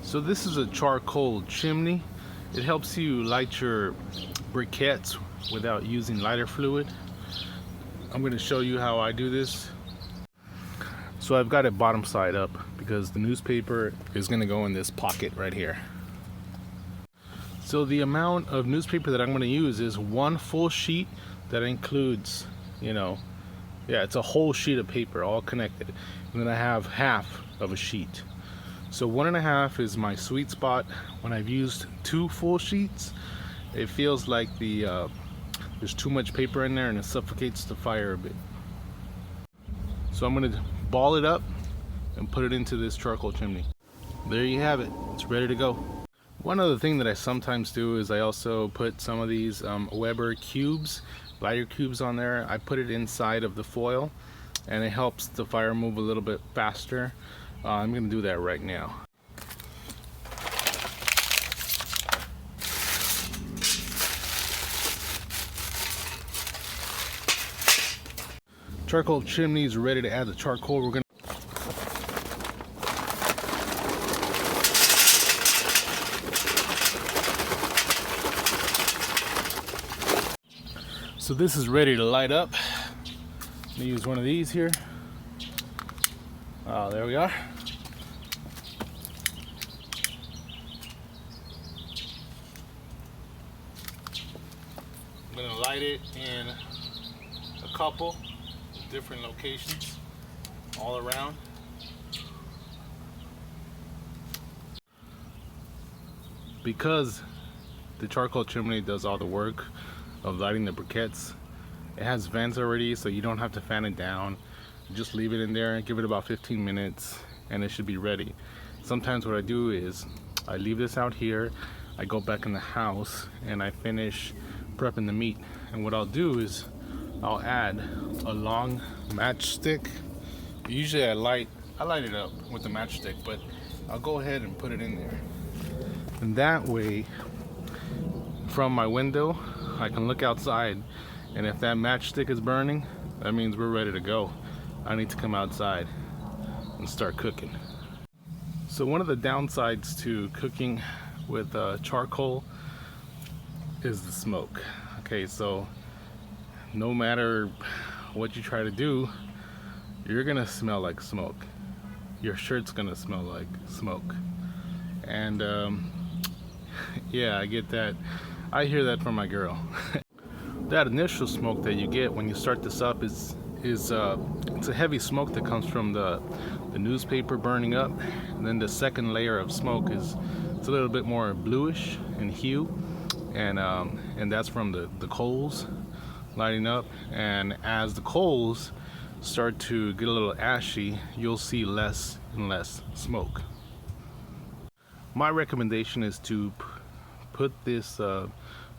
So this is a charcoal chimney. It helps you light your briquettes without using lighter fluid. I'm going to show you how I do this. So I've got it bottom side up because the newspaper is going to go in this pocket right here. So the amount of newspaper that I'm going to use is one full sheet that includes, it's a whole sheet of paper all connected. And then I have half of a sheet. So 1.5 is my sweet spot. When I've used 2 full sheets, it feels like there's too much paper in there and it suffocates the fire a bit. So I'm going to ball it up and put it into this charcoal chimney. There you have it. It's ready to go. One other thing that I sometimes do is I also put some of these Weber cubes, lighter cubes on there. I put it inside of the foil and it helps the fire move a little bit faster. I'm going to do that right now. Charcoal chimney is ready to add the charcoal. We're going to So this is ready to light up. I'm going to use one of these here. There we are. I'm going to light it in a couple different locations all around. Because the charcoal chimney does all the work of lighting the briquettes, it has vents already, so you don't have to fan it down. Just leave it in there and give it about 15 minutes and it should be ready. Sometimes what I do is I leave this out here, I go back in the house and I finish prepping the meat. And what I'll do is I'll add a long matchstick. Usually I light it up with the matchstick, but I'll go ahead and put it in there. And that way, from my window, I can look outside, and if that matchstick is burning, that means we're ready to go. I need to come outside and start cooking. So one of the downsides to cooking with charcoal is the smoke. Okay, so no matter what you try to do, you're gonna smell like smoke. Your shirt's gonna smell like smoke. And yeah, I get that. I hear that from my girl. That initial smoke that you get when you start this up is it's a heavy smoke that comes from the newspaper burning up, and then the second layer of smoke it's a little bit more bluish in hue, and that's from the coals lighting up. And as the coals start to get a little ashy, you'll see less and less smoke. My recommendation is to put this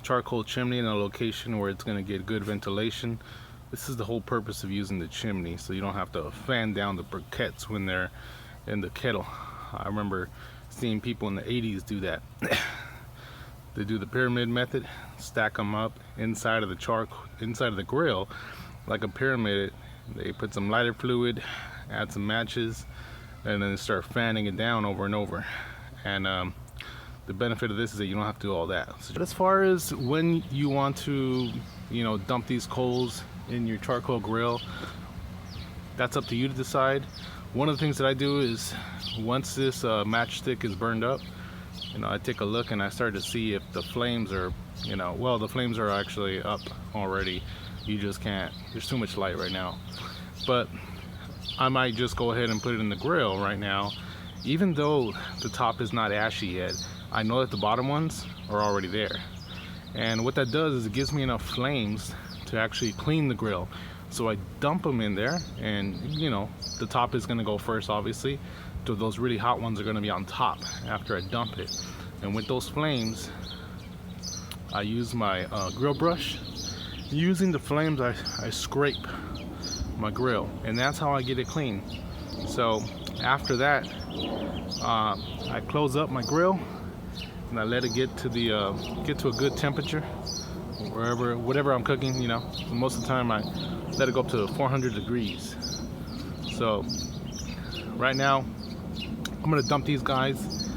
charcoal chimney in a location where it's going to get good ventilation. This is the whole purpose of using the chimney, so you don't have to fan down the briquettes when they're in the kettle. I remember seeing people in the 80s do that. They do the pyramid method, stack them up inside of the grill like a pyramid. They put some lighter fluid, add some matches, and then start fanning it down over and over. And the benefit of this is that you don't have to do all that. But as far as when you want to, dump these coals in your charcoal grill, that's up to you to decide. One of the things that I do is once this matchstick is burned up, I take a look and I start to see if the flames are, the flames are actually up already. You just can't, there's too much light right now. But I might just go ahead and put it in the grill right now. Even though the top is not ashy yet, I know that the bottom ones are already there. And what that does is it gives me enough flames to actually clean the grill. So I dump them in there, and the top is gonna go first, obviously. So those really hot ones are gonna be on top after I dump it. And with those flames, I use my grill brush. Using the flames, I scrape my grill, and that's how I get it clean. So after that, I close up my grill and I let it get to a good temperature, whatever I'm cooking. So most of the time I let it go up to 400 degrees. So right now I'm gonna dump these guys